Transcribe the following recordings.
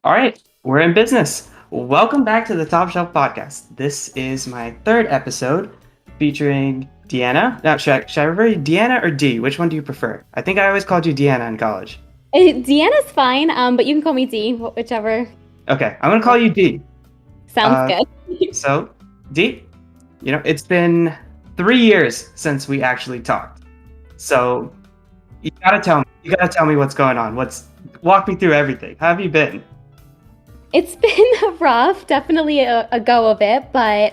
All right, we're in business. Welcome back to the Top Shelf Podcast. This is my third episode featuring Deanna. Now, should I refer you Deanna or D? Which one do you prefer? I think I always called you Deanna in college. Deanna's fine, but you can call me D, whichever. Okay, I'm gonna call you D. Sounds Uh, good. so, D, it's been 3 years since we actually talked. So, you gotta tell me what's going on. Walk me through everything. How have you been? It's been rough, definitely a go of it, but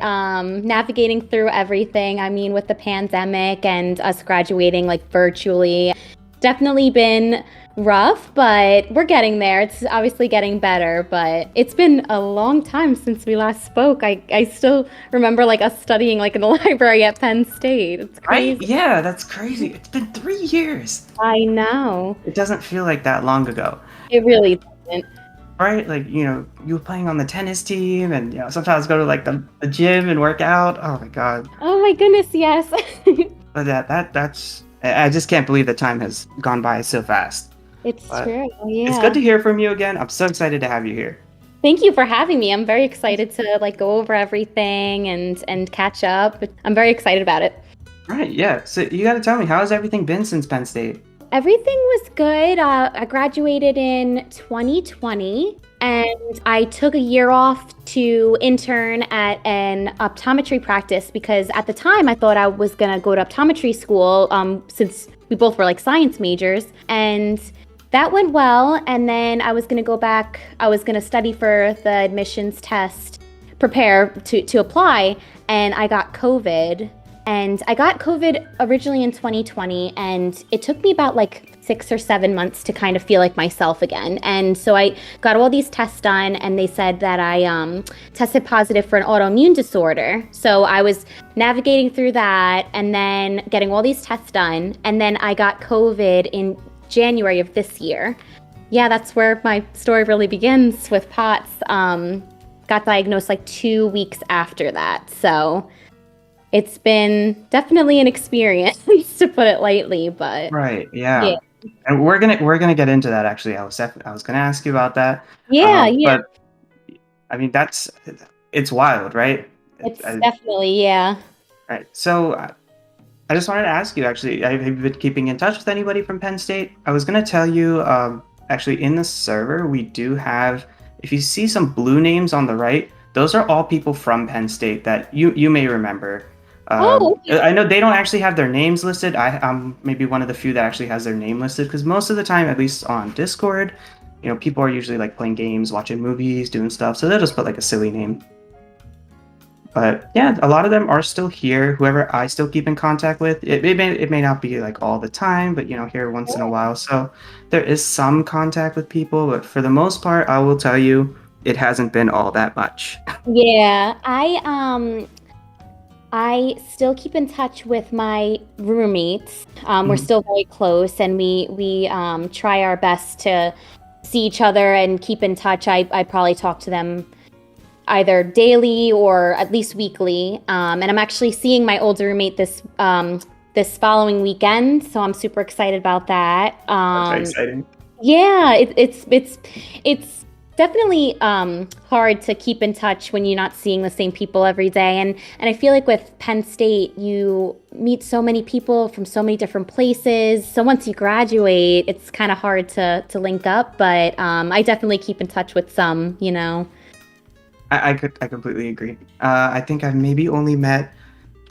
navigating through everything. I mean, with the pandemic and us graduating like virtually, definitely been rough, but we're getting there. It's obviously getting better, but it's been a long time since we last spoke. I still remember like us studying like in the library at Penn State. It's Right? crazy. Yeah, that's crazy. It's been 3 years. I know. It doesn't feel like that long ago. It really doesn't. Right? Like, you were playing on the tennis team and, sometimes go to like the gym and work out. Oh my God. Oh my goodness, yes. But I just can't believe the time has gone by so fast. It's But true. it's Yeah. good to hear from you again. I'm so excited to have you here. Thank you for having me. I'm very excited to like go over everything and catch up. I'm very excited about it. Right, yeah. So you got to tell me, how has everything been since Penn State? Everything was good. I graduated in 2020 and I took a year off to intern at an optometry practice because at the time I thought I was going to go to optometry school since we both were like science majors. And that went well. And then I was going to go back. I was going to study for the admissions test, prepare to apply. And I got COVID. And I got COVID originally in 2020, and it took me about like 6 or 7 months to kind of feel like myself again. And so I got all these tests done, and they said that I tested positive for an autoimmune disorder. So I was navigating through that and then getting all these tests done. And then I got COVID in January of this year. Yeah, that's where my story really begins with POTS. Got diagnosed like 2 weeks after that. So it's been definitely an experience to put it lightly, but Right, yeah. yeah. And we're gonna get into that actually. I was gonna ask you about that. Yeah. But I mean it's wild, right? It's I- definitely, yeah. Right. So I just wanted to ask you actually, have you been keeping in touch with anybody from Penn State? I was going to tell you, actually in the server, we do have, if you see some blue names on the right, those are all people from Penn State that you may remember. Okay. I know they don't actually have their names listed. I'm maybe one of the few that actually has their name listed because most of the time, at least on Discord, people are usually like playing games, watching movies, doing stuff. So they'll just put like a silly name. But yeah, a lot of them are still here. Whoever I still keep in contact with, it may not be like all the time, but here once in a while. So there is some contact with people, but for the most part, I will tell you, it hasn't been all that much. Yeah, I still keep in touch with my roommates. We're still very close, and we try our best to see each other and keep in touch. I probably talk to them either daily or at least weekly. And I'm actually seeing my older roommate this following weekend, so I'm super excited about that. That's very exciting. Yeah, it's definitely hard to keep in touch when you're not seeing the same people every day. And I feel like with Penn State, you meet so many people from so many different places. So once you graduate, it's kind of hard to link up. But I definitely keep in touch with some. I completely agree. I think I've maybe only met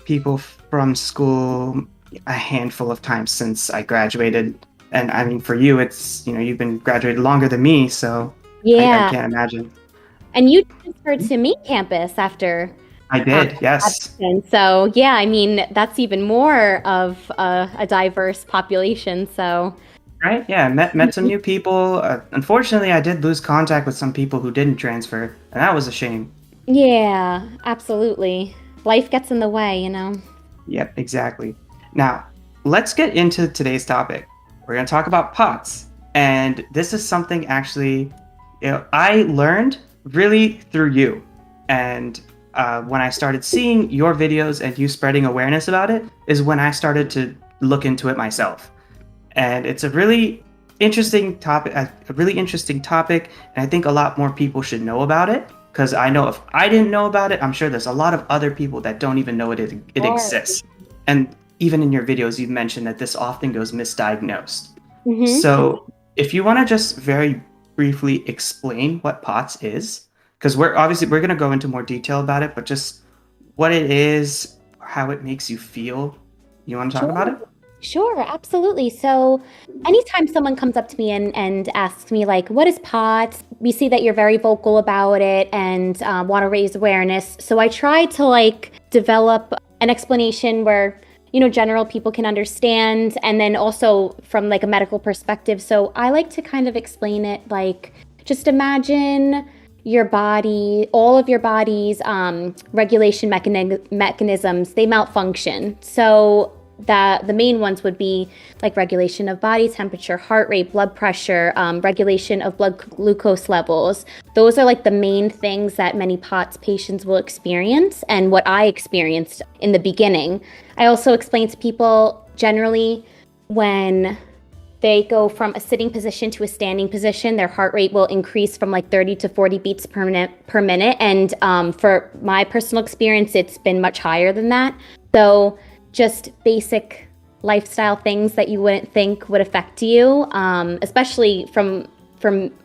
people from school a handful of times since I graduated. And I mean, for you, it's, you've been graduated longer than me, so I Yeah. can't imagine. And you transferred to main campus after I did, yes. Edmonton. So yeah, I mean, that's even more of a diverse population. So Right? Yeah, met some new people. Unfortunately, I did lose contact with some people who didn't transfer, and that was a shame. yeah, absolutely. Life gets in the way. Yep, exactly. Now, let's get into today's topic. We're going to talk about POTS, and this is something actually, I learned really through you. And when I started seeing your videos and you spreading awareness about it, is when I started to look into it myself. And it's a really interesting topic, a really interesting topic, and I think a lot more people should know about it. Because I know if I didn't know about it, I'm sure there's a lot of other people that don't even know it Sure. exists. And even in your videos, you've mentioned that this often goes misdiagnosed. Mm-hmm. So if you want to just very briefly explain what POTS is, because we're going to go into more detail about it, but just what it is, how it makes you feel. You want to talk about Sure. it? Sure, absolutely. So anytime someone comes up to me and asks me like, what is POTS? We see that you're very vocal about it and want to raise awareness. So I try to like develop an explanation where, general people can understand, and then also from like a medical perspective. So I like to kind of explain it like, just imagine your body, all of your body's regulation mechanisms, they malfunction. So the main ones would be like regulation of body temperature, heart rate, blood pressure, regulation of blood glucose levels. Those are like the main things that many POTS patients will experience, and what I experienced in the beginning. I also explain to people generally when they go from a sitting position to a standing position, their heart rate will increase from like 30 to 40 beats per minute. And for my personal experience, it's been much higher than that. So just basic lifestyle things that you wouldn't think would affect you, especially from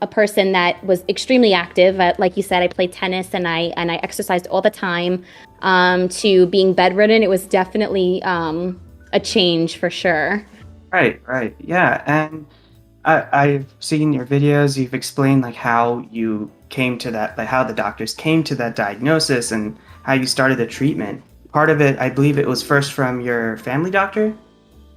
a person that was extremely active. Like you said, I played tennis and I exercised all the time. To being bedridden, it was definitely a change for sure. Right. Yeah. And I've seen your videos. You've explained like how you came to that, like how the doctors came to that diagnosis and how you started the treatment. Part of it, I believe it was first from your family doctor.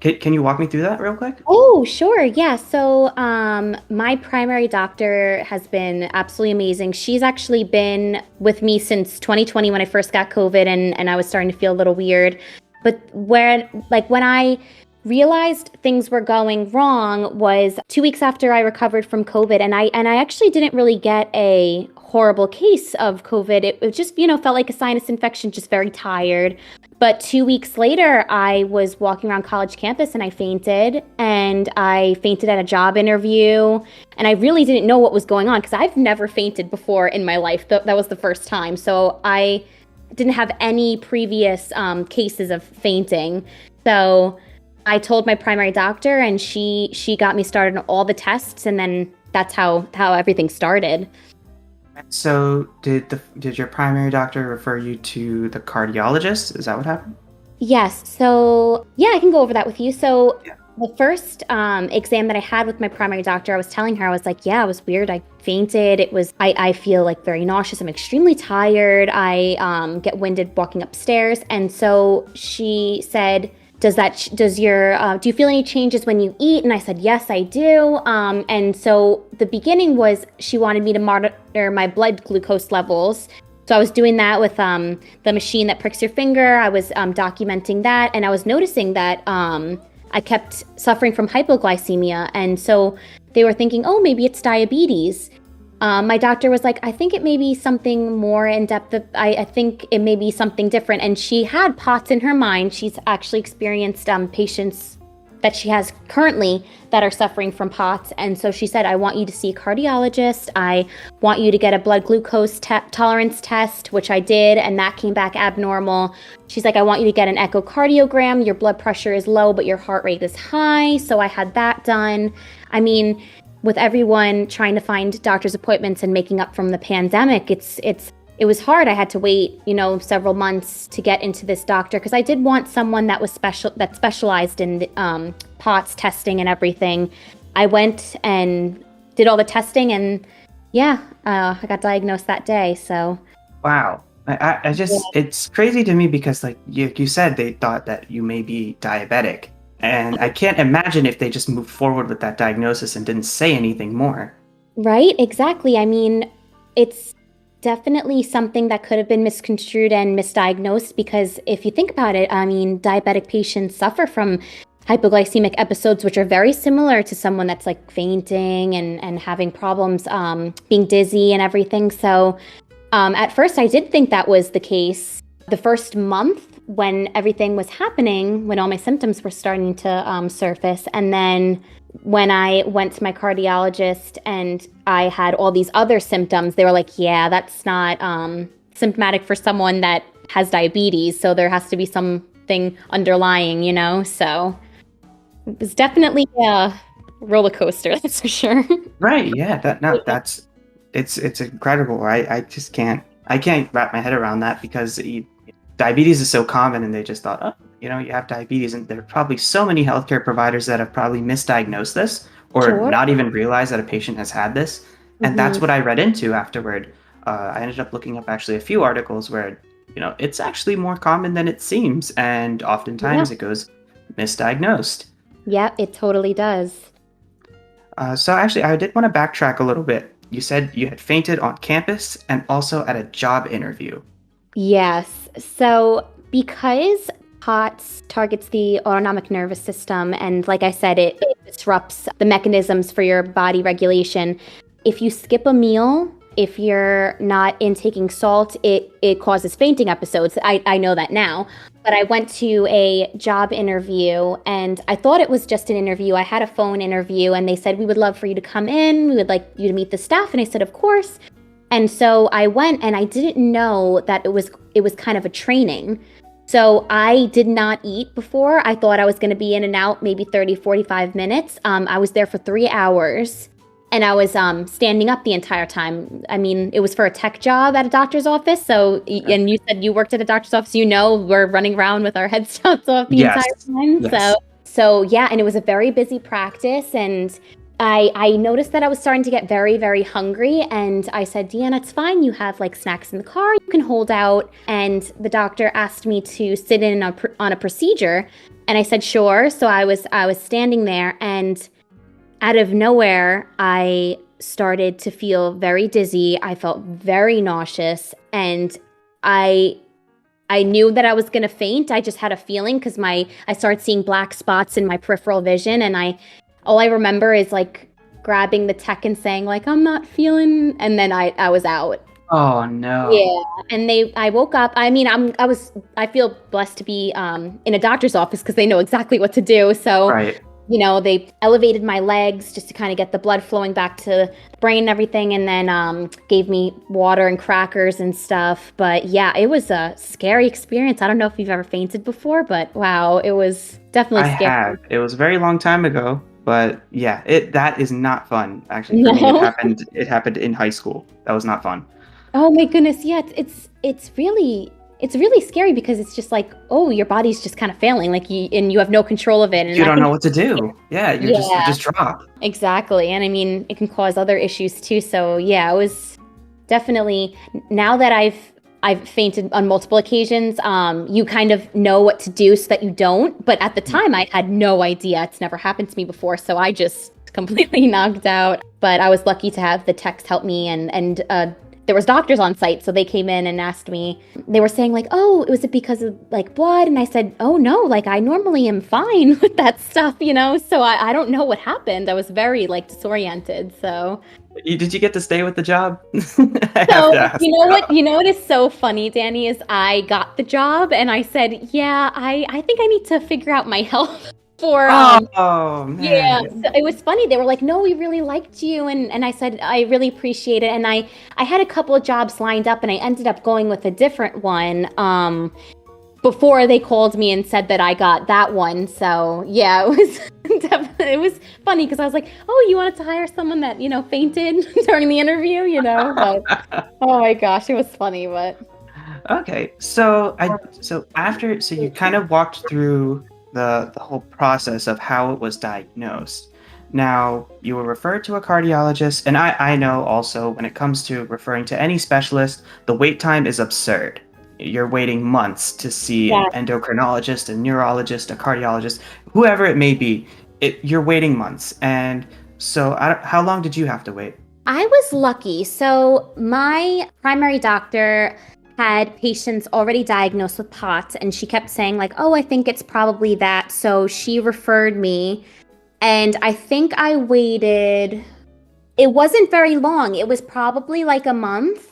Can you walk me through that real quick? Oh, sure. Yeah. So, my primary doctor has been absolutely amazing. She's actually been with me since 2020 when I first got COVID and I was starting to feel a little weird. But when I realized things were going wrong was 2 weeks after I recovered from COVID, and I actually didn't really get a horrible case of COVID. It just, felt like a sinus infection, just very tired. But 2 weeks later, I was walking around college campus and I fainted at a job interview. And I really didn't know what was going on because I've never fainted before in my life. That was the first time. So I didn't have any previous cases of fainting. So I told my primary doctor and she got me started on all the tests. And then that's how everything started. So did your primary doctor refer you to the cardiologist? Is that what happened? Yes. So, yeah, I can go over that with you. So, Yeah. the first exam that I had with my primary doctor, I was telling her, I was like, yeah, it was weird. I fainted. I feel like very nauseous. I'm extremely tired. I get winded walking upstairs. And so she said, do you feel any changes when you eat? And I said, yes, I do. And so the beginning was she wanted me to monitor my blood glucose levels. So I was doing that with the machine that pricks your finger. I was documenting that, and I was noticing that I kept suffering from hypoglycemia. And so they were thinking, oh, maybe it's diabetes. My doctor was like, I think it may be something more in depth. I think it may be something different. And she had POTS in her mind. She's actually experienced patients that she has currently that are suffering from POTS. And so she said, I want you to see a cardiologist. I want you to get a blood glucose tolerance test, which I did, and that came back abnormal. She's like, I want you to get an echocardiogram. Your blood pressure is low, but your heart rate is high. So I had that done. I mean, with everyone trying to find doctor's appointments and making up from the pandemic, it was hard. I had to wait, several months to get into this doctor because I did want someone that specialized in POTS testing and everything. I went and did all the testing, and I got diagnosed that day. So Wow. I just it's crazy to me because like you said they thought that you may be diabetic. And I can't imagine if they just moved forward with that diagnosis and didn't say anything more. right, exactly. I mean, it's definitely something that could have been misconstrued and misdiagnosed because if you think about it, I mean, diabetic patients suffer from hypoglycemic episodes, which are very similar to someone that's like fainting and having problems being dizzy and everything. So at first, I did think that was the case. The first month when everything was happening, when all my symptoms were starting to surface. And then when I went to my cardiologist and I had all these other symptoms, they were like, yeah, that's not symptomatic for someone that has diabetes. So there has to be something underlying, you know? So it was definitely a roller coaster, that's for sure. Right. Yeah. It's incredible. I just can't wrap my head around that because diabetes is so common, and they just thought, oh, you have diabetes, and there are probably so many healthcare providers that have probably misdiagnosed this or Sure. not even realized that a patient has had this. And that's what I read into afterward. I ended up looking up actually a few articles where, it's actually more common than it seems, and oftentimes it goes misdiagnosed. Yeah, it totally does. So actually, I did want to backtrack a little bit. You said you had fainted on campus and also at a job interview. Yes. So because POTS targets the autonomic nervous system, and like I said, it disrupts the mechanisms for your body regulation. If you skip a meal, if you're not intaking salt, it causes fainting episodes. I know that now. But I went to a job interview, and I thought it was just an interview. I had a phone interview, and they said, we would love for you to come in. We would like you to meet the staff. And I said, of course. And so I went, and I didn't know that it was kind of a training. So I did not eat before. I thought I was going to be in and out maybe 30, 45 minutes. I was there for 3 hours, and I was standing up the entire time. I mean, it was for a tech job at a doctor's office. So, and you said you worked at a doctor's office, we're running around with our headshots off the entire time. Yes. So yeah, and it was a very busy practice, and I noticed that I was starting to get very, very hungry, and I said, Deanna, it's fine. You have like snacks in the car. You can hold out. And the doctor asked me to sit in on a procedure, and I said, sure. So I was standing there, and out of nowhere, I started to feel very dizzy. I felt very nauseous, and I knew that I was going to faint. I just had a feeling because I started seeing black spots in my peripheral vision, and all I remember is like grabbing the tech and saying like, I'm not feeling, and then I was out. Oh no. Yeah. And I woke up. I mean, I feel blessed to be in a doctor's office because they know exactly what to do. So, Right. They elevated my legs just to kind of get the blood flowing back to the brain and everything, and then gave me water and crackers and stuff. But yeah, it was a scary experience. I don't know if you've ever fainted before, but wow, it was definitely scary. I have. It was a very long time ago, but yeah, that is not fun. Actually, for No. me, it happened in high school. That was not fun. Oh my goodness, yeah, it's really scary because it's just like, oh, your body's just kind of failing, like you have no control of it, and You don't know what to do. Yeah, you just drop. Exactly. And I mean, it can cause other issues too. So yeah, it was definitely, now that I've fainted on multiple occasions, you kind of know what to do so that you don't. But at the time I had no idea. It's never happened to me before. So I just completely knocked out. But I was lucky to have the techs help me, and there was doctors on site, so they came in and asked me. They were saying like, oh, was it because of like blood? And I said, oh no, like I normally am fine with that stuff, so I don't know what happened. I was very like disoriented. So Did you get to stay with the job? You know what is so funny, Danny, is I got the job and I said, yeah, I think I need to figure out my health for oh man. Yeah, so it was funny. They were like, no, we really liked you. And I said, I really appreciate it. And I had a couple of jobs lined up, and I ended up going with a different one before they called me and said that I got that one. So yeah, it was definitely, it was funny because I was like, oh, you wanted to hire someone that, fainted during the interview, But, oh my gosh, it was funny, but. Okay, so you kind of walked through the whole process of how it was diagnosed. Now, you were referred to a cardiologist, and I know also when it comes to referring to any specialist, the wait time is absurd. You're waiting months to see an endocrinologist, a neurologist, a cardiologist, whoever it may be. You're waiting months. And so how long did you have to wait? I was lucky. So my primary doctor had patients already diagnosed with POTS, and she kept saying like, oh, I think it's probably that. So she referred me, and I think I waited, it wasn't very long. It was probably like a month,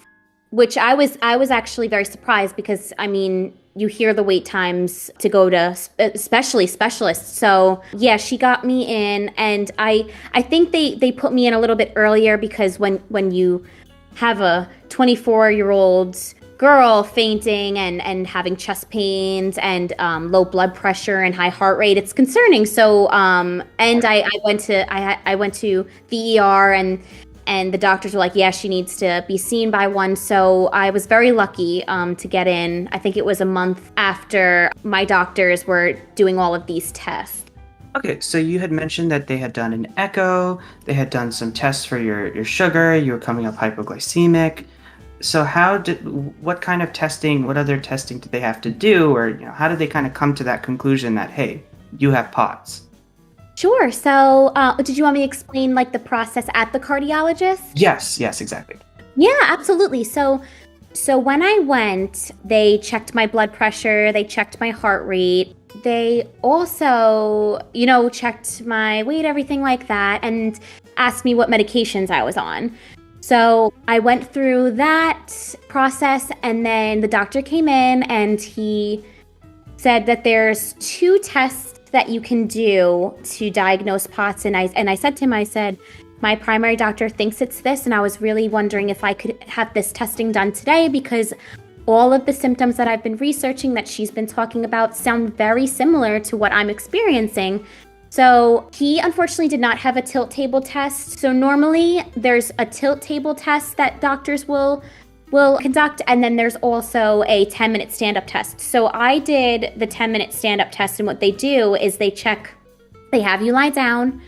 which I was actually very surprised because, I mean, you hear the wait times to go to especially specialists. So yeah, she got me in, and I think they put me in a little bit earlier because when you have a 24-year-old girl fainting and having chest pains and low blood pressure and high heart rate, it's concerning. So and I went to the ER, and the doctors were like, yeah, she needs to be seen by one. So I was very lucky to get in. I think it was a month after my doctors were doing all of these tests. Okay, so you had mentioned that they had done an echo, they had done some tests for your sugar, you were coming up hypoglycemic. So what kind of testing, what other testing did they have to do, or how did they kind of come to that conclusion that, hey, you have POTS? Sure. So did you want me to explain like the process at the cardiologist? Yes, exactly. Yeah, absolutely. So when I went, they checked my blood pressure, they checked my heart rate. They also, checked my weight, everything like that, and asked me what medications I was on. So I went through that process, and then the doctor came in and he said that there's 2 tests that you can do to diagnose POTS. And I said to him, I said, my primary doctor thinks it's this, and I was really wondering if I could have this testing done today because all of the symptoms that I've been researching that she's been talking about sound very similar to what I'm experiencing. So he unfortunately did not have a tilt table test. So normally there's a tilt table test that doctors will conduct, and then there's also a 10-minute stand-up test. So I did the 10-minute stand-up test, and what they do is they have you lie down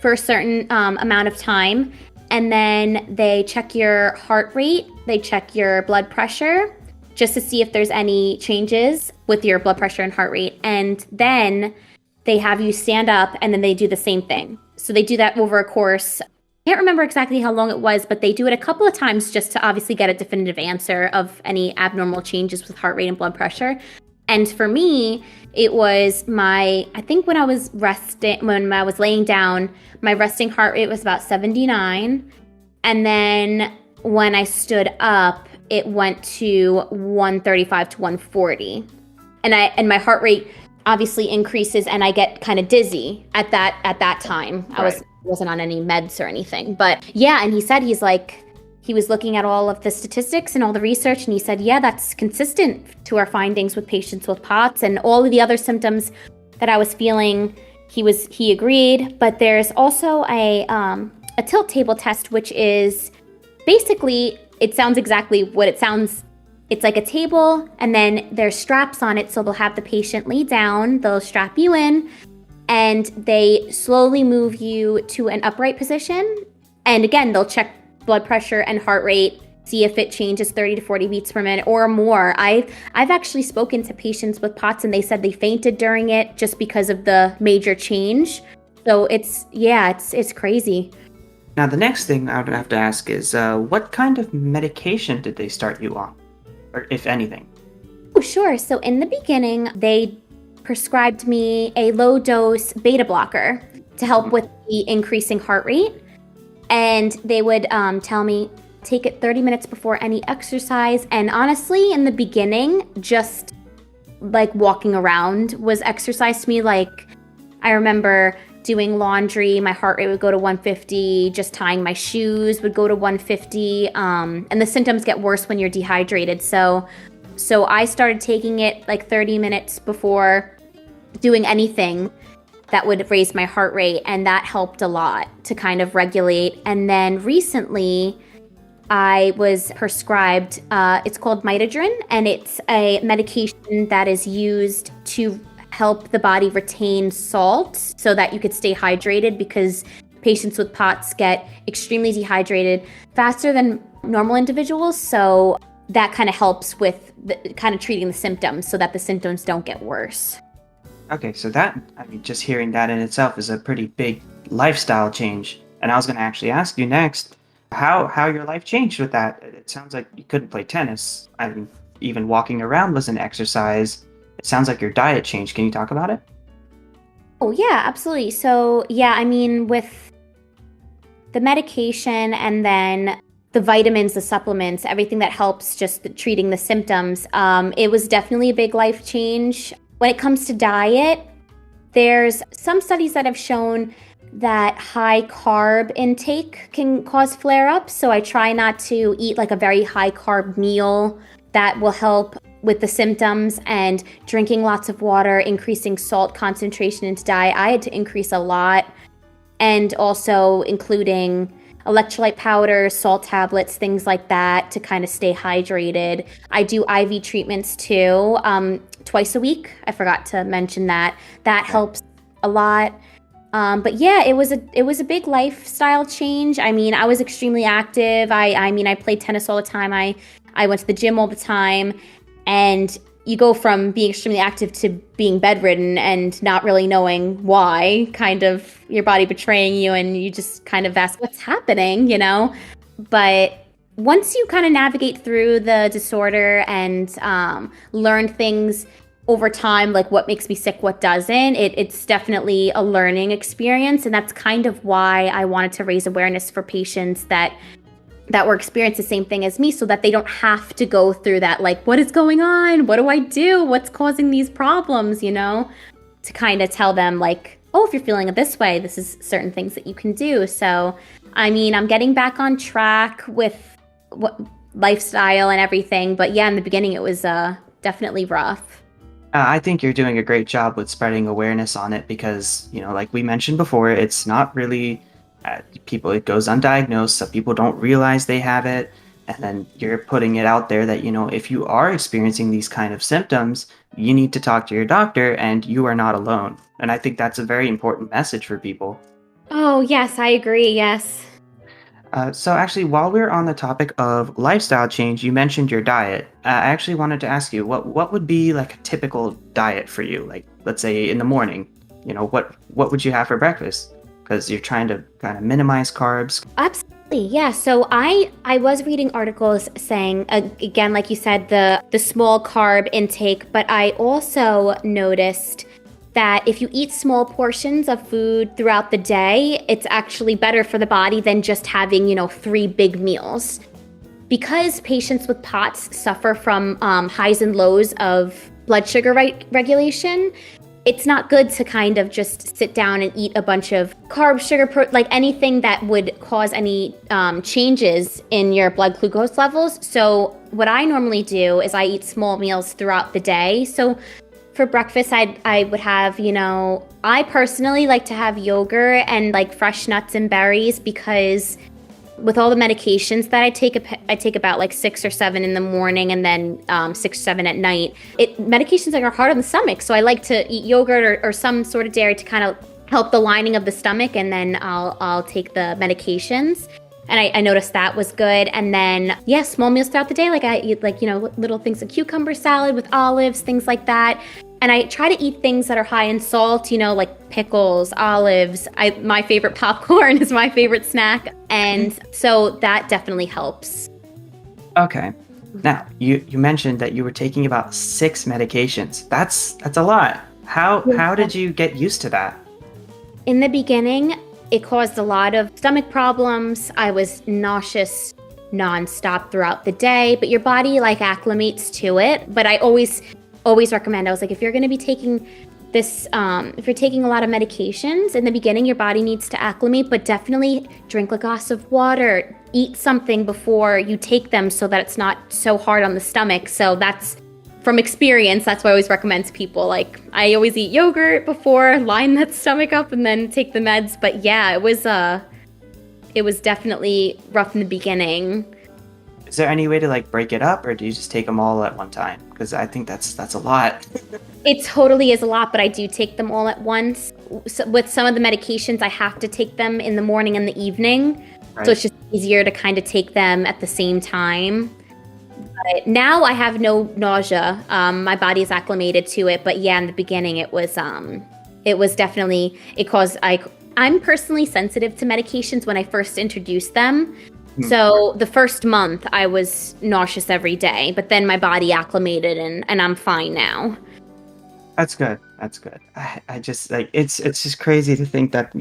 for a certain amount of time, and then they check your heart rate, they check your blood pressure, just to see if there's any changes with your blood pressure and heart rate. And then they have you stand up, and then they do the same thing. So they do that over a course. I can't remember exactly how long it was, but they do it a couple of times just to obviously get a definitive answer of any abnormal changes with heart rate and blood pressure. And for me, it was I think when I was laying down, my resting heart rate was about 79. And then when I stood up, it went to 135 to 140. And my heart rate obviously increases, and I get kind of dizzy at that time. Right. I wasn't on any meds or anything. But yeah, and he said he was looking at all of the statistics and all the research, and he said, yeah, that's consistent to our findings with patients with POTS and all of the other symptoms that I was feeling. He agreed. But there's also a tilt table test, which is basically, it sounds exactly what it sounds. It's like a table, and then there's straps on it. So they'll have the patient lay down, they'll strap you in, and they slowly move you to an upright position. And again, they'll check blood pressure and heart rate, see if it changes 30 to 40 beats per minute or more. I've actually spoken to patients with POTS, and they said they fainted during it just because of the major change. So it's crazy. Now, the next thing I would have to ask is, what kind of medication did they start you on, or if anything? Oh, sure. So in the beginning, they prescribed me a low-dose beta blocker to help with the increasing heart rate. And they would tell me, take it 30 minutes before any exercise. And honestly, in the beginning, just like walking around was exercise to me. Like, I remember doing laundry, my heart rate would go to 150, just tying my shoes would go to 150. And the symptoms get worse when you're dehydrated. So I started taking it like 30 minutes before doing anything that would raise my heart rate, and that helped a lot to kind of regulate. And then recently, I was prescribed, it's called Mitadrin, and it's a medication that is used to help the body retain salt so that you could stay hydrated, because patients with POTS get extremely dehydrated faster than normal individuals. So that kind of helps with kind of treating the symptoms so that the symptoms don't get worse. Okay, so just hearing that in itself is a pretty big lifestyle change. And I was going to actually ask you next how your life changed with that. It sounds like you couldn't play tennis. I mean, even walking around was an exercise. It sounds like your diet changed. Can you talk about it? Oh, yeah, absolutely. So, yeah, I mean, with the medication and then the vitamins, the supplements, everything that helps just treating the symptoms. It was definitely a big life change. When it comes to diet, there's some studies that have shown that high carb intake can cause flare-ups. So I try not to eat like a very high carb meal. That will help with the symptoms, and drinking lots of water, increasing salt concentration into diet. I had to increase a lot, and also including electrolyte powder, salt tablets, things like that to kind of stay hydrated. I do IV treatments too, twice a week. I forgot to mention that. That helps a lot. But yeah, it was a big lifestyle change. I mean, I was extremely active. I played tennis all the time. I went to the gym all the time, and you go from being extremely active to being bedridden and not really knowing why, kind of your body betraying you, and you just kind of ask what's happening, you know? But once you kind of navigate through the disorder and learn things over time, like what makes me sick, what doesn't, it's definitely a learning experience. And that's kind of why I wanted to raise awareness for patients that were experiencing the same thing as me, so that they don't have to go through that, like, what is going on? What do I do? What's causing these problems, you know? To kind of tell them, like, oh, if you're feeling it this way, this is certain things that you can do. So, I mean, I'm getting back on track with what lifestyle and everything. But yeah, in the beginning, it was definitely rough. I think you're doing a great job with spreading awareness on it because, like we mentioned before, it's not really it goes undiagnosed, so people don't realize they have it. And then you're putting it out there that, if you are experiencing these kind of symptoms, you need to talk to your doctor and you are not alone. And I think that's a very important message for people. Oh, yes, I agree. Yes. So actually, while we're on the topic of lifestyle change, you mentioned your diet. I actually wanted to ask you, what would be like a typical diet for you? Like, let's say in the morning, what would you have for breakfast? Because you're trying to kind of minimize carbs. Absolutely, yeah. So I was reading articles saying, again, like you said, the small carb intake, but I also noticed that if you eat small portions of food throughout the day, it's actually better for the body than just having, 3 big meals. Because patients with POTS suffer from highs and lows of blood sugar regulation, it's not good to kind of just sit down and eat a bunch of carbs, sugar, like anything that would cause any changes in your blood glucose levels. So what I normally do is I eat small meals throughout the day. So for breakfast, I would have, I personally like to have yogurt and like fresh nuts and berries, because with all the medications that I take about like 6 or 7 in the morning, and then 6 or 7 at night. Medications are hard on the stomach, so I like to eat yogurt or some sort of dairy to kind of help the lining of the stomach, and then I'll take the medications. And I noticed that was good. And then, yeah, small meals throughout the day. Like I eat little things like cucumber salad with olives, things like that. And I try to eat things that are high in salt, like pickles, olives. My favorite popcorn is my favorite snack. And so that definitely helps. Okay. Now, you mentioned that you were taking about 6 medications. That's a lot. How did you get used to that? In the beginning, it caused a lot of stomach problems. I was nauseous nonstop throughout the day, but your body acclimates to it. But I always recommend, I was like, if you're going to be taking this, if you're taking a lot of medications in the beginning, your body needs to acclimate, but definitely drink a glass of water, eat something before you take them so that it's not so hard on the stomach. So that's from experience. That's what I always recommend to people. Like, I always eat yogurt before, line that stomach up, and then take the meds. But yeah, it was definitely rough in the beginning. Is there any way to break it up, or do you just take them all at one time? Because I think that's a lot. It totally is a lot, but I do take them all at once. So with some of the medications, I have to take them in the morning and the evening. Right. So it's just easier to kind of take them at the same time. But now I have no nausea. My body is acclimated to it. But yeah, in the beginning, it was definitely, it caused, I'm personally sensitive to medications when I first introduced them. So the first month I was nauseous every day, but then my body acclimated and I'm fine now. That's good. I just it's just crazy to think that,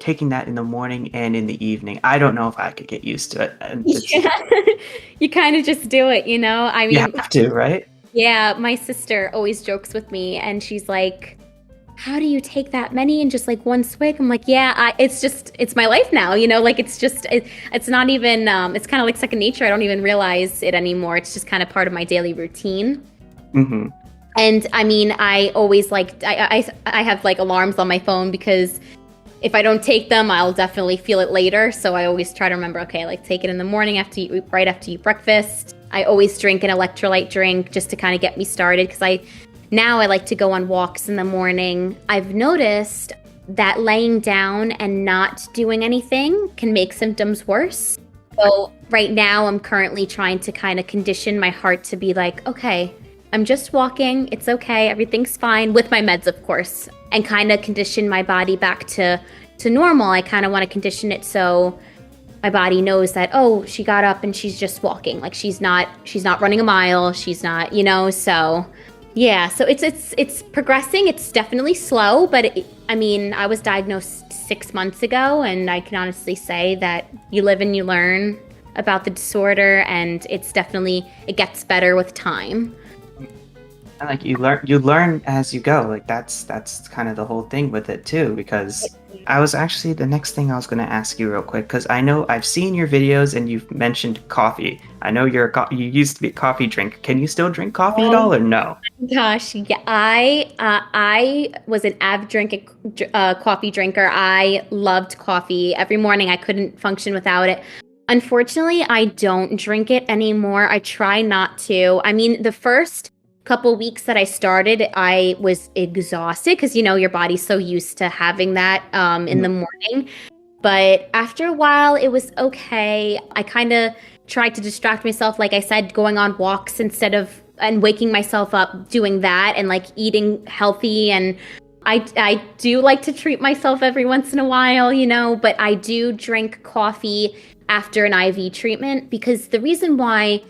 taking that in the morning and in the evening. I don't know if I could get used to it. And it's Yeah. You kind of just do it, you know? I you mean, have to, right? yeah, my sister always jokes with me and she's like, how do you take that many in just like one swig? I'm like, yeah, it's my life now, you know, like it's not even, it's kind of like second nature. I don't even realize it anymore. It's just kind of part of my daily routine. Mm-hmm. And I mean, I always like, I have like alarms on my phone because if I don't take them, I'll definitely feel it later. So I always try to remember, okay, like take it in the morning right after you eat breakfast. I always drink an electrolyte drink just to kind of get me started because I like to go on walks in the morning. I've noticed that laying down and not doing anything can make symptoms worse. So right now I'm currently trying to kind of condition my heart to be like, okay, I'm just walking. It's okay. Everything's fine with my meds, of course, and kind of condition my body back to normal. I kind of want to condition it so my body knows that, oh, she got up and she's just walking. Like she's not running a mile. She's not, you know, so yeah, so it's progressing. It's definitely slow, but I mean, I was diagnosed 6 months ago and I can honestly say that you live and you learn about the disorder and it gets better with time. And like you learn as you go. Like that's kind of the whole thing with it too. Because I was actually the next thing I was going to ask you real quick because I know I've seen your videos and you've mentioned coffee. I know you used to be a coffee drinker. Can you still drink coffee at all or no? Gosh, yeah, I was an coffee drinker. I loved coffee. Every morning I couldn't function without it. Unfortunately, I don't drink it anymore. I try not to. I mean, the first couple weeks that I started, I was exhausted because you know your body's so used to having that in the morning. But after a while, it was okay. I kind of tried to distract myself, like I said, going on walks and waking myself up doing that and like eating healthy. And I do like to treat myself every once in a while, you know, but I do drink coffee after an IV treatment because the reason why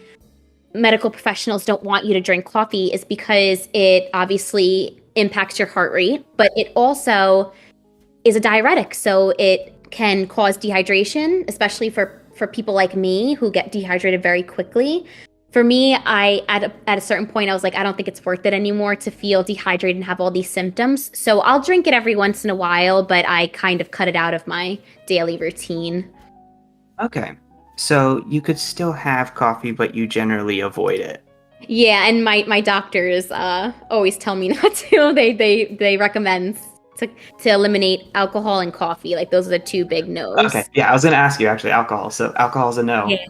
medical professionals don't want you to drink coffee is because it obviously impacts your heart rate, but it also is a diuretic. So it can cause dehydration, especially for people like me who get dehydrated very quickly. For me, at a certain point, I was like, I don't think it's worth it anymore to feel dehydrated and have all these symptoms. So I'll drink it every once in a while, but I kind of cut it out of my daily routine. Okay. So you could still have coffee, but you generally avoid it. Yeah, and my doctors always tell me not to. They recommend to eliminate alcohol and coffee. Like those are the two big no's. Okay. Yeah, I was gonna ask you actually alcohol. So alcohol's a no. Yeah.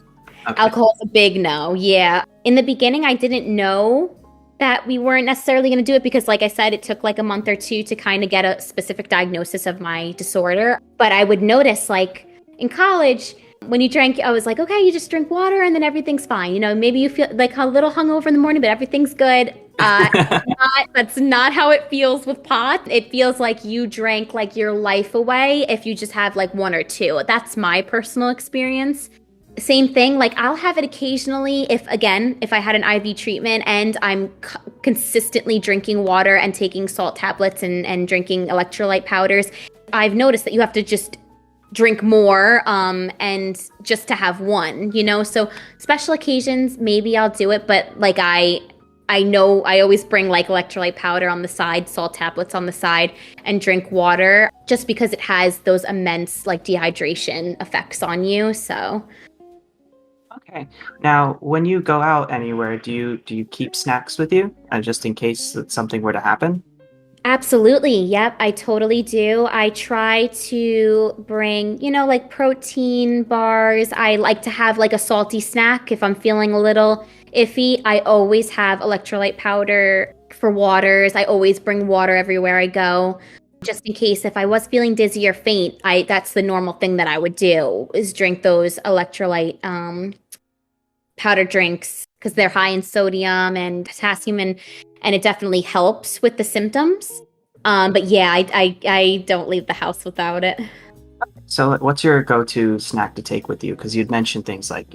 Okay. Alcohol's a big no. Yeah. In the beginning, I didn't know that we weren't necessarily going to do it because, like I said, it took like a month or two to kind of get a specific diagnosis of my disorder. But I would notice, like in college, when you drank, I was like, okay, you just drink water and then everything's fine. You know, maybe you feel like a little hungover in the morning, but everything's good. That's not how it feels with pot. It feels like you drank like your life away if you just have like one or two. That's my personal experience. Same thing, like I'll have it occasionally if I had an IV treatment and I'm consistently drinking water and taking salt tablets and drinking electrolyte powders. I've noticed that you have to just drink more and just to have one, you know? So special occasions, maybe I'll do it, but like I know I always bring like electrolyte powder on the side, salt tablets on the side, and drink water just because it has those immense like dehydration effects on you, so... Okay. Now, when you go out anywhere, do you keep snacks with you, just in case that something were to happen? Absolutely. Yep, I totally do. I try to bring, you know, like protein bars. I like to have like a salty snack if I'm feeling a little iffy. I always have electrolyte powder for waters. I always bring water everywhere I go. Just in case if I was feeling dizzy or faint, that's the normal thing that I would do is drink those electrolyte powder drinks because they're high in sodium and potassium and it definitely helps with the symptoms. But yeah, I don't leave the house without it. So, what's your go-to snack to take with you? Because you'd mentioned things like,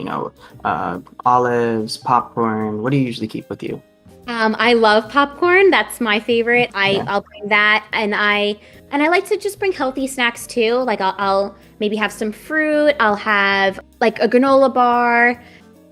olives, popcorn. What do you usually keep with you? I love popcorn. That's my favorite. Yeah. I'll bring that, and I like to just bring healthy snacks too. Like I'll maybe have some fruit. I'll have like a granola bar,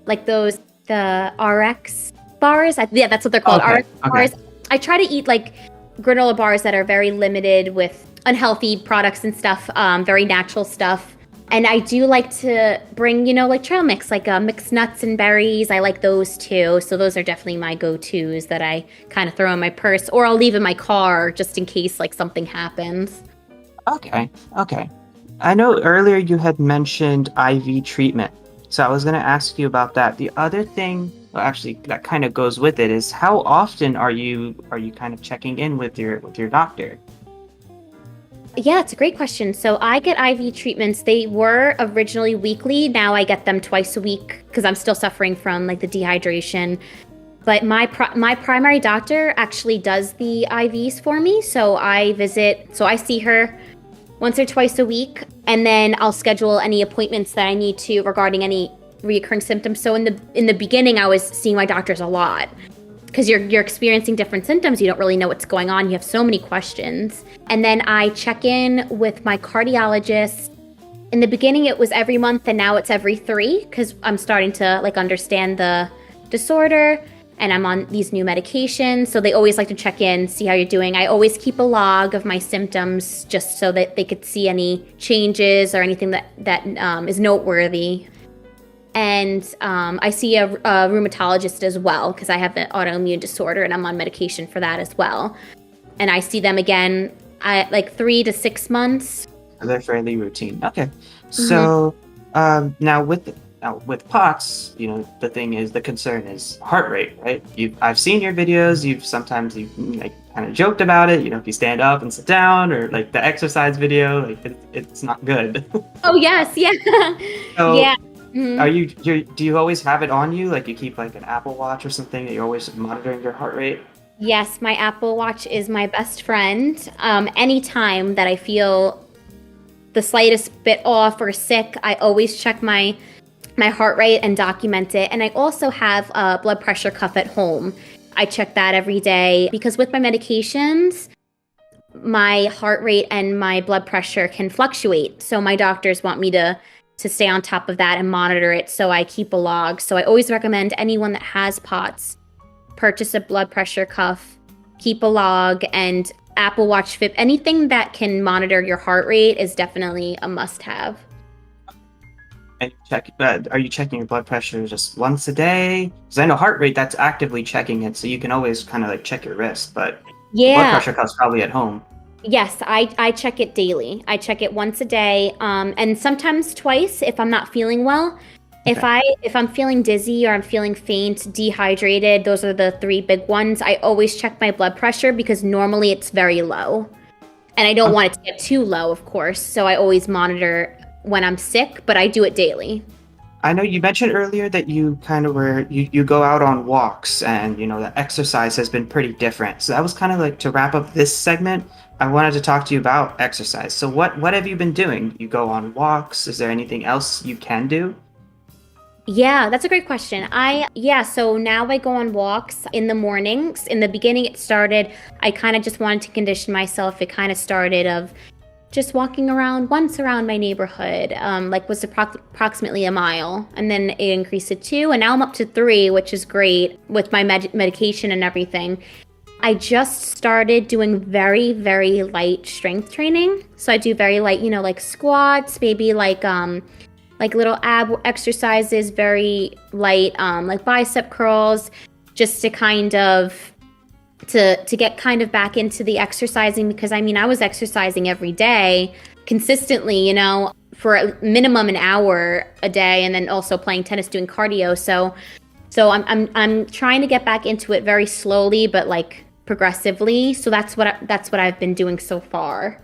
like those the RX bars. Yeah, that's what they're called. Okay. RX Okay. bars. I try to eat like granola bars that are very limited with unhealthy products and stuff, very natural stuff. And I do like to bring, like trail mix, like mixed nuts and berries. I like those too. So those are definitely my go-tos that I kind of throw in my purse, or I'll leave in my car just in case like something happens. Okay. Okay. I know earlier you had mentioned IV treatment. So I was going to ask you about that. The other thing, well, actually, that kind of goes with it is how often are you kind of checking in with your doctor? Yeah, it's a great question. So I get IV treatments. They were originally weekly. Now I get them twice a week because I'm still suffering from like the dehydration. But my primary doctor actually does the IVs for me. So I see her once or twice a week, and then I'll schedule any appointments that I need to regarding any reoccurring symptoms. So in the beginning, I was seeing my doctors a lot because you're experiencing different symptoms. You don't really know what's going on. You have so many questions. And then I check in with my cardiologist. In the beginning, it was every month, and now it's every 3 because I'm starting to like understand the disorder, and I'm on these new medications. So they always like to check in, see how you're doing. I always keep a log of my symptoms just so that they could see any changes or anything that is noteworthy. And I see a rheumatologist as well because I have an autoimmune disorder and I'm on medication for that as well. And I see them again at like 3 to 6 months. They're fairly routine. Okay. Mhm. So now with POTS, the thing is the concern is heart rate, right? I've seen your videos. You've like kind of joked about it. If you stand up and sit down, or like the exercise video, like it's not good. Oh yes, yeah, So yeah. Mhm. do you always have it on you? Like you keep like an Apple Watch or something that you're always monitoring your heart rate? Yes, my Apple Watch is my best friend. Anytime that I feel the slightest bit off or sick, I always check my heart rate and document it. And I also have a blood pressure cuff at home. I check that every day because with my medications, my heart rate and my blood pressure can fluctuate. So my doctors want me to stay on top of that and monitor it. So I keep a log. So I always recommend anyone that has POTS purchase a blood pressure cuff, keep a log, and Apple Watch Fit. Anything that can monitor your heart rate is definitely a must-have. And are you checking your blood pressure just once a day? Because I know heart rate, that's actively checking it, so you can always kind of like check your wrist, but the blood Yeah. pressure cuff's probably at home. Yes, I check it daily. I check it once a day, and sometimes twice if I'm not feeling well. Okay. If I'm feeling dizzy or I'm feeling faint, dehydrated, those are the 3 big ones. I always check my blood pressure because normally it's very low. And I don't Okay. want it to get too low, of course. So I always monitor when I'm sick, but I do it daily. I know you mentioned earlier that you kind of you go out on walks, and the exercise has been pretty different. So that was kind of like to wrap up this segment. I wanted to talk to you about exercise. So what have you been doing? You go on walks. Is there anything else you can do? Yeah, that's a great question. So now I go on walks in the mornings. In the beginning, I kind of just wanted to condition myself. It kind of started of just walking around once around my neighborhood, like was approximately a mile. And then it increased to 2, and now I'm up to 3, which is great with my medication and everything. I just started doing very, very light strength training. So I do very light, like squats, maybe like little ab exercises, very light, like bicep curls, just to kind of to get kind of back into the exercising because I was exercising every day consistently, for a minimum an hour a day, and then also playing tennis, doing cardio. So I'm trying to get back into it very slowly, but like progressively. So that's what I've been doing so far.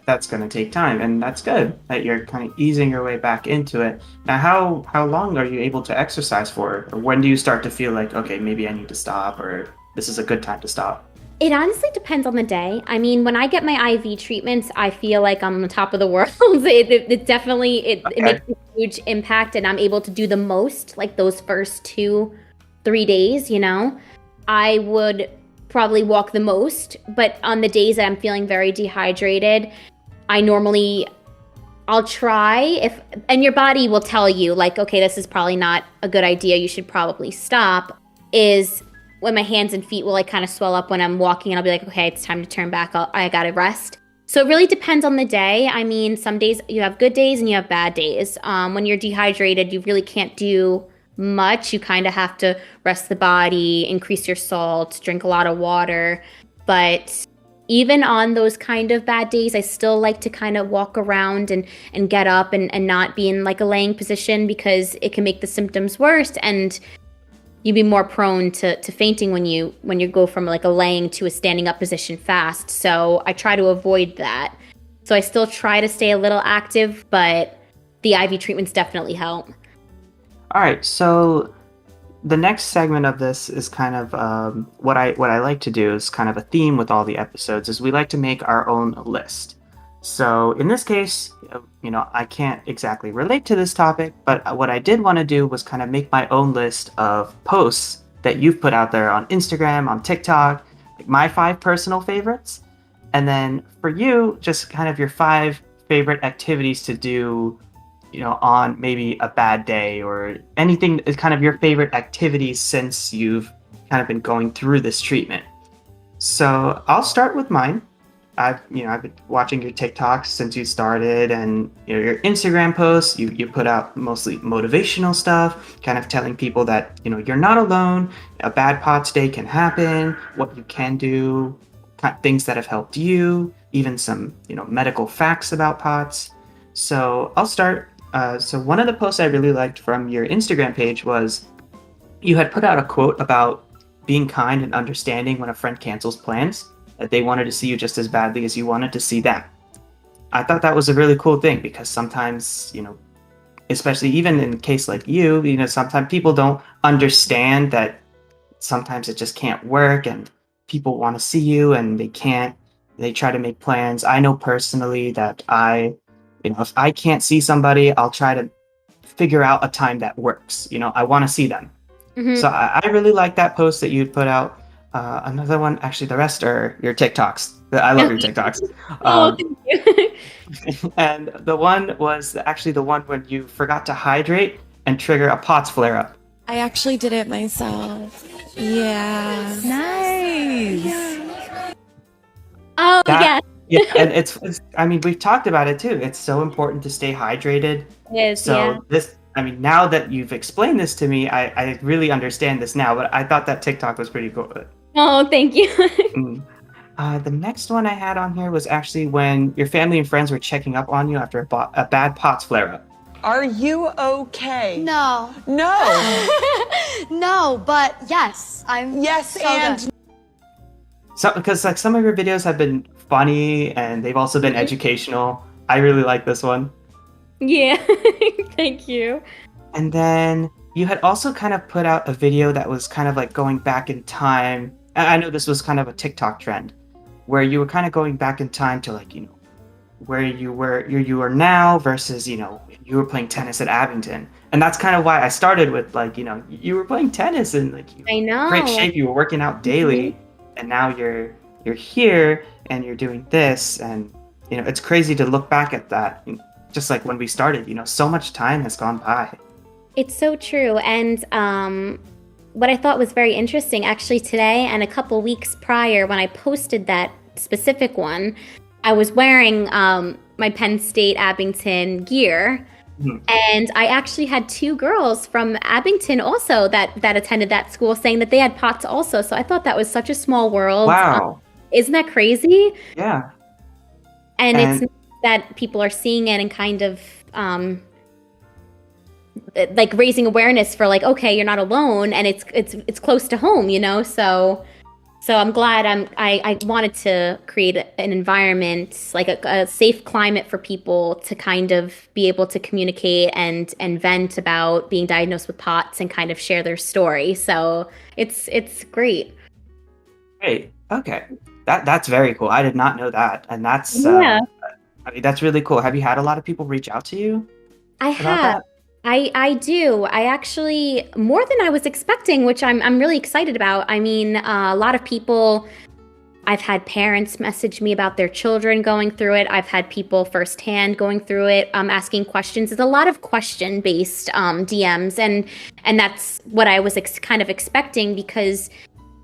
That's going to take time, and that's good that you're kind of easing your way back into it. Now, how long are you able to exercise for? Or when do you start to feel like, okay, maybe I need to stop, or this is a good time to stop? It honestly depends on the day. When I get my IV treatments, I feel like I'm on the top of the world. It definitely it Okay. makes a huge impact, and I'm able to do the most like those first 2, 3 days. I would probably walk the most, but on the days that I'm feeling very dehydrated, I normally I'll try if and your body will tell you like, okay, this is probably not a good idea. You should probably stop. Is when my hands and feet will like kind of swell up when I'm walking and I'll be like, okay, it's time to turn back. I gotta rest. So it really depends on the day. I mean, some days you have good days and you have bad days. When you're dehydrated, you really can't do much. You kind of have to rest the body, increase your salt, drink a lot of water. But even on those kind of bad days, I still like to kind of walk around and get up and not be in like a laying position because it can make the symptoms worse and you'd be more prone to fainting when you go from like a laying to a standing up position fast. So I try to avoid that. So I still try to stay a little active, but the IV treatments definitely help. All right, so the next segment of this is kind of what I like to do is kind of a theme with all the episodes is we like to make our own list. So in this case, I can't exactly relate to this topic, but what I did want to do was kind of make my own list of posts that you've put out there on Instagram, on TikTok, like my 5 personal favorites, and then for you, just kind of your 5 favorite activities to do on maybe a bad day or anything is kind of your favorite activities since you've kind of been going through this treatment. So I'll start with mine. I've been watching your TikToks since you started and your Instagram posts, you put out mostly motivational stuff, kind of telling people that, you're not alone, a bad POTS day can happen, what you can do, things that have helped you, even some, medical facts about POTS. So I'll start. So one of the posts I really liked from your Instagram page was you had put out a quote about being kind and understanding when a friend cancels plans, that they wanted to see you just as badly as you wanted to see them. I thought that was a really cool thing because sometimes, especially even in a case like you, sometimes people don't understand that sometimes it just can't work and people want to see you and they can't. They try to make plans. I know personally that if I can't see somebody, I'll try to figure out a time that works. I want to see them. Mm-hmm. So I really like that post that you put out. Another one, actually, the rest are your TikToks. I love your TikToks. Thank you. And the one was actually the one when you forgot to hydrate and trigger a POTS flare-up. I actually did it myself. Yeah. Nice. Oh, yeah. Yeah, and it's we've talked about it too. It's so important to stay hydrated. It is, So yeah. now that you've explained this to me, I really understand this now, but I thought that TikTok was pretty cool. Oh, thank you. The next one I had on here was actually when your family and friends were checking up on you after a bad POTS flare-up. Are you okay? No. No. No, but yes. Yes, so and good. So, because like some of your videos have been funny and they've also been educational. I really like this one. Yeah. Thank you. And then you had also kind of put out a video that was kind of like going back in time. I know this was kind of a TikTok trend where you were kind of going back in time to like, where you are now versus, you were playing tennis at Abington. And that's kind of why I started with like, you were playing tennis and like I know. great shape. You were working out daily and now you're here and you're doing this. And, it's crazy to look back at that. Just like when we started, so much time has gone by. It's so true. And what I thought was very interesting, actually today and a couple weeks prior when I posted that specific one, I was wearing my Penn State Abington gear. Mm-hmm. And I actually had 2 girls from Abington also that attended that school saying that they had POTS also. So I thought that was such a small world. Wow. Isn't that crazy? Yeah. And it's nice that people are seeing it and kind of like raising awareness for like, okay, you're not alone and it's close to home, So I'm glad I wanted to create an environment, like a safe climate for people to kind of be able to communicate and vent about being diagnosed with POTS and kind of share their story. So it's great. Great. Okay. That's very cool. I did not know that. And that's Yeah. that's really cool. Have you had a lot of people reach out to you? I have. I do. I actually more than I was expecting, which I'm really excited about. I mean, a lot of people. I've had parents message me about their children going through it. I've had people firsthand going through it, asking questions. It's a lot of question-based DMs, and that's what I was kind of expecting because,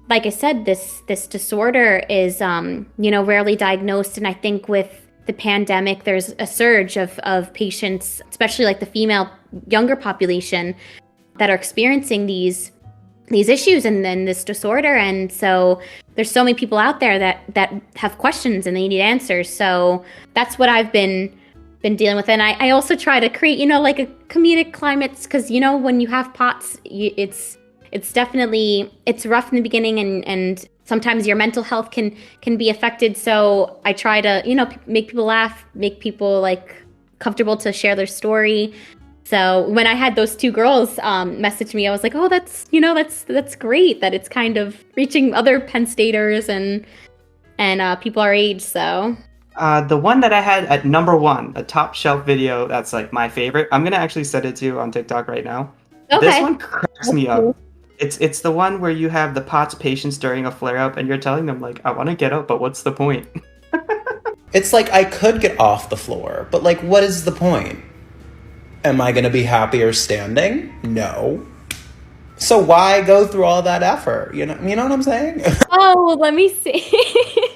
like I said, this disorder is rarely diagnosed, and I think with the pandemic, there's a surge of patients, especially like the female younger population, that are experiencing these issues and then this disorder. And so there's so many people out there that have questions and they need answers. So that's what I've been dealing with. And I also try to create, like a comedic climate because, when you have POTS, it's definitely, it's rough in the beginning and sometimes your mental health can be affected. So I try to, make people laugh, make people like comfortable to share their story. So when I had those two girls message me, I was like, oh, that's great that it's kind of reaching other Penn Staters and people our age. So the one that I had at number one, a top shelf video that's like my favorite. I'm gonna actually send it to you on TikTok right now. okay. This one cracks me up. It's the one where you have the POTS patients during a flare up and you're telling them like, I want to get up, but what's the point? It's like I could get off the floor, but like, what is the point? Am I going to be happier standing? No. So why go through all that effort? You know what I'm saying? Oh, let me see.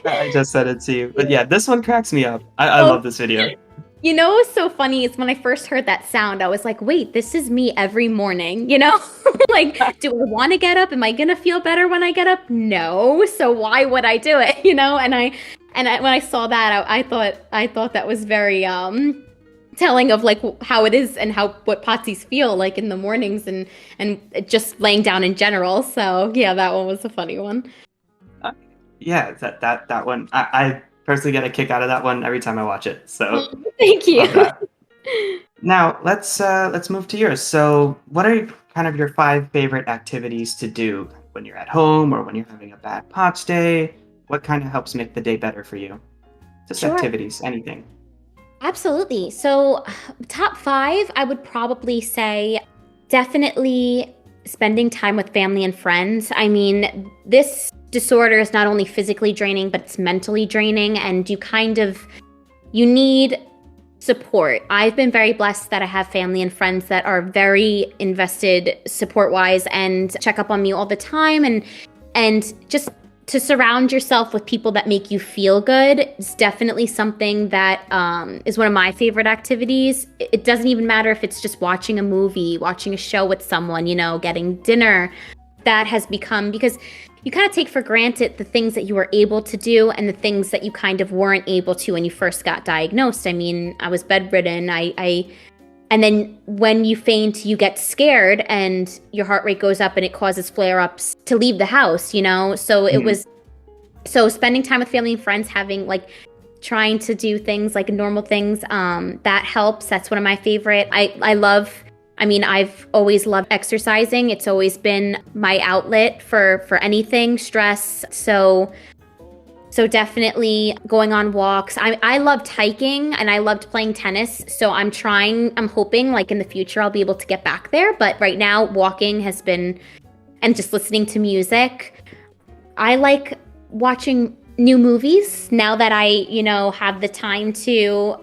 I just sent it to you. But yeah, this one cracks me up. I love this video. What's so funny is when I first heard that sound, I was like, wait, this is me every morning, Like, do I want to get up? Am I going to feel better when I get up? No. So why would I do it? And when I saw that, I thought that was very telling of like how it is and what potsies feel like in the mornings and just laying down in general. So yeah, that one was a funny one. Yeah, that one. I personally get a kick out of that one every time I watch it. So thank you. Now let's move to yours. So what are kind of your 5 favorite activities to do when you're at home or when you're having a bad POTS day? What kind of helps make the day better for you? Just Sure. activities, anything. Absolutely. So top 5, I would probably say definitely spending time with family and friends. I mean, this disorder is not only physically draining, but it's mentally draining, and you need support. I've been very blessed that I have family and friends that are very invested support-wise and check up on me all the time, and just to surround yourself with people that make you feel good is definitely something that is one of my favorite activities. It doesn't even matter if it's just watching a movie, watching a show with someone, getting dinner. That has become, because you kind of take for granted the things that you were able to do and the things that you kind of weren't able to when you first got diagnosed. I mean, I was bedridden. And then when you faint, you get scared and your heart rate goes up and it causes flare-ups to leave the house, So it was, so spending time with family and friends, trying to do things like normal things, that helps. That's one of my favorite. I've always loved exercising. It's always been my outlet for anything, stress. So definitely going on walks. I loved hiking and I loved playing tennis. So I'm hoping like in the future I'll be able to get back there. But right now walking has been, and just listening to music. I like watching new movies now that I, have the time to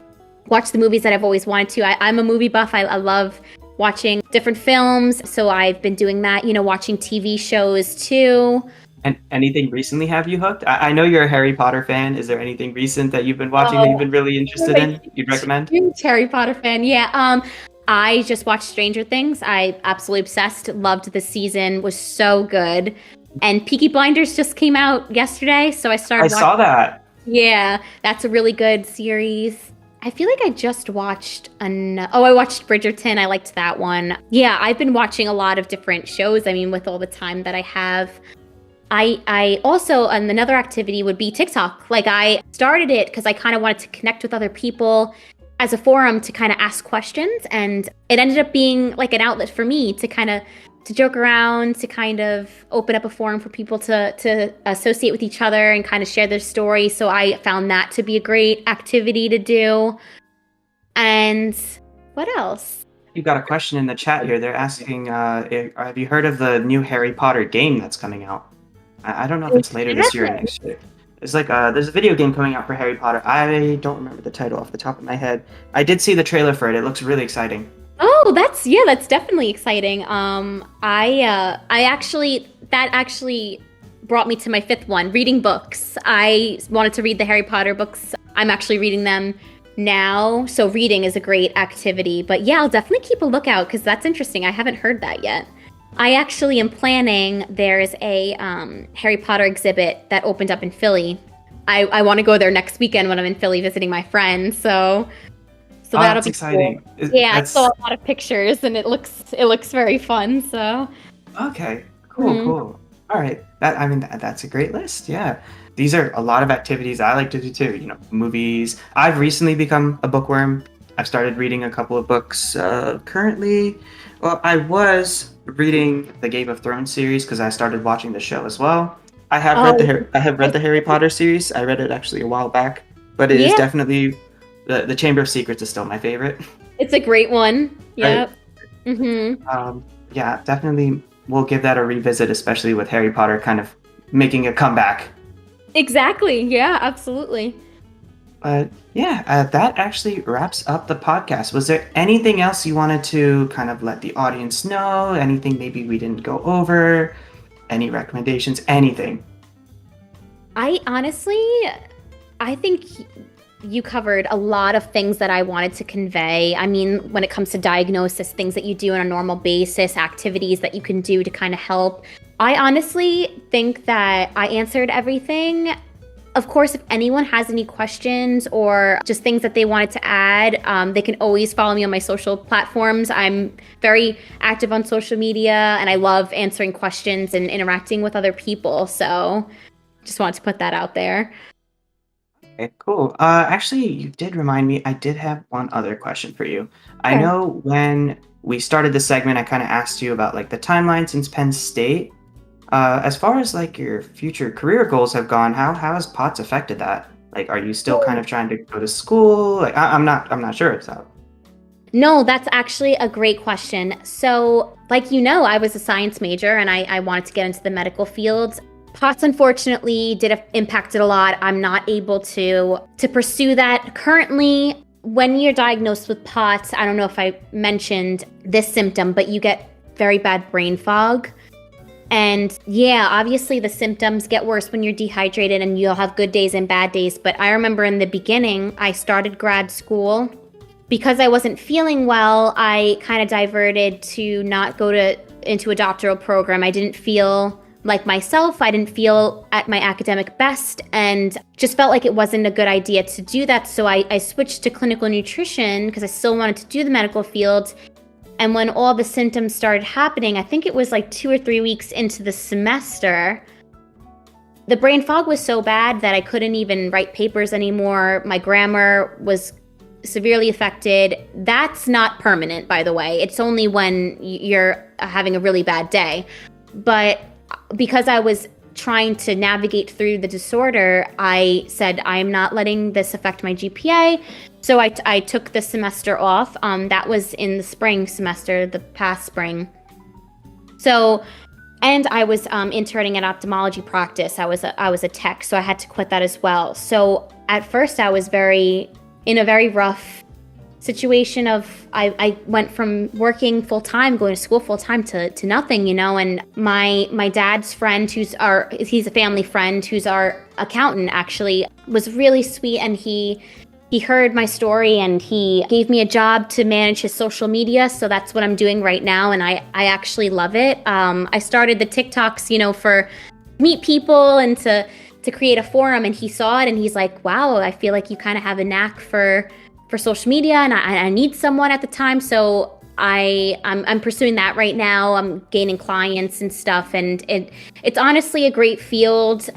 watch the movies that I've always wanted to. I'm a movie buff. I love watching different films. So I've been doing that, watching TV shows too. And anything recently have you hooked? I know you're a Harry Potter fan. Is there anything recent that you've been watching that you've been really interested in? You'd recommend? Huge Harry Potter fan, yeah. I just watched Stranger Things. I absolutely obsessed. Loved the season. Was so good. And Peaky Blinders just came out yesterday, so I started. I saw that. Yeah, that's a really good series. I feel like I just watched I watched Bridgerton. I liked that one. Yeah, I've been watching a lot of different shows. I mean, with all the time that I have. I also, another activity would be TikTok. Like I started it because I kind of wanted to connect with other people as a forum to kind of ask questions. And it ended up being like an outlet for me to kind of to joke around, to kind of open up a forum for people to associate with each other and kind of share their story. So I found that to be a great activity to do. And what else? You got a question in the chat here. They're asking, have you heard of the new Harry Potter game that's coming out? I don't know if it's later this year or next year. It's like there's a video game coming out for Harry Potter. I don't remember the title off the top of my head. I did see the trailer for it. It looks really exciting. Oh, that's definitely exciting. I actually brought me to my fifth one, reading books. I wanted to read the Harry Potter books. I'm actually reading them now, so reading is a great activity. But yeah, I'll definitely keep a lookout because that's interesting. I haven't heard that yet. I actually am planning, there's a Harry Potter exhibit that opened up in Philly. I want to go there next weekend when I'm in Philly visiting my friends, so that'll be exciting. Cool. Yeah, I saw a lot of pictures and it looks very fun, so. Okay, cool. All right, that's a great list, yeah. These are a lot of activities I like to do too, movies. I've recently become a bookworm. I've started reading a couple of books currently. Well, I was reading the Game of Thrones series because I started watching the show as well. I have read the Harry Potter series. I read it actually a while back, but it is definitely the Chamber of Secrets is still my favorite. It's a great one. Yep. Right? Mm-hmm. Yeah, definitely. We'll give that a revisit, especially with Harry Potter kind of making a comeback. Exactly. Yeah, absolutely. But yeah, that actually wraps up the podcast. Was there anything else you wanted to kind of let the audience know? Anything maybe we didn't go over? Any recommendations? Anything? I think you covered a lot of things that I wanted to convey. I mean, when it comes to diagnosis, things that you do on a normal basis, activities that you can do to kind of help. I honestly think that I answered everything. Of course, if anyone has any questions or just things that they wanted to add, they can always follow me on my social platforms. I'm very active on social media and I love answering questions and interacting with other people. So just wanted to put that out there. Okay, cool. Actually, you did remind me, I did have one other question for you. I know when we started this segment, I kind of asked you about like the timeline since Penn State. As far as like your future career goals have gone, how has POTS affected that? Like, are you still kind of trying to go to school? Like, I'm not sure if so. No, that's actually a great question. So, like I was a science major and I wanted to get into the medical field. POTS unfortunately did impact it a lot. I'm not able to pursue that currently. When you're diagnosed with POTS, I don't know if I mentioned this symptom, but you get very bad brain fog. And yeah, obviously the symptoms get worse when you're dehydrated and you'll have good days and bad days. But I remember in the beginning, I started grad school. Because I wasn't feeling well, I kind of diverted to not go into a doctoral program. I didn't feel like myself. I didn't feel at my academic best and just felt like it wasn't a good idea to do that. So I switched to clinical nutrition because I still wanted to do the medical field. And when all the symptoms started happening, I think it was like 2 or 3 weeks into the semester, the brain fog was so bad that I couldn't even write papers anymore. My grammar was severely affected. That's not permanent, by the way. It's only when you're having a really bad day. But because I was trying to navigate through the disorder, I said, I'm not letting this affect my GPA. So I took the semester off. That was in the spring semester, the past spring. So, and I was interning at ophthalmology practice. I was a tech, so I had to quit that as well. So at first I was in a very rough situation of, I went from working full-time, going to school full-time to nothing, and my dad's friend, he's a family friend, who's our accountant actually, was really sweet, and he heard my story and he gave me a job to manage his social media. So that's what I'm doing right now. And I actually love it. I started the TikToks, for meet people and to create a forum, and he saw it and he's like, wow, I feel like you kind of have a knack for social media and I need someone at the time. So I'm pursuing that right now. I'm gaining clients and stuff. And it's honestly a great field.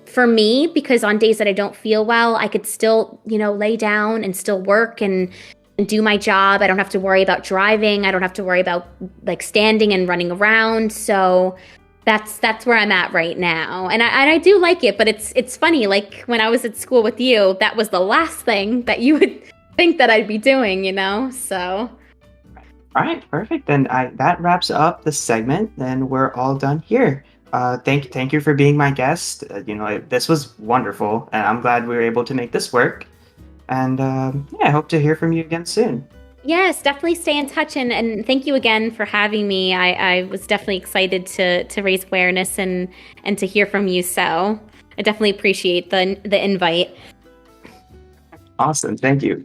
For me, because on days that I don't feel well, I could still, lay down and still work and do my job. I don't have to worry about driving. I don't have to worry about like standing and running around. So that's where I'm at right now. And I do like it, but it's funny. Like when I was at school with you, that was the last thing that you would think that I'd be doing, so. All right, perfect. Then that wraps up the segment. Then we're all done here. Thank you for being my guest. This was wonderful, and I'm glad we were able to make this work. And yeah, I hope to hear from you again soon. Yes, definitely stay in touch, and thank you again for having me. I was definitely excited to raise awareness and to hear from you. So I definitely appreciate the invite. Awesome, thank you.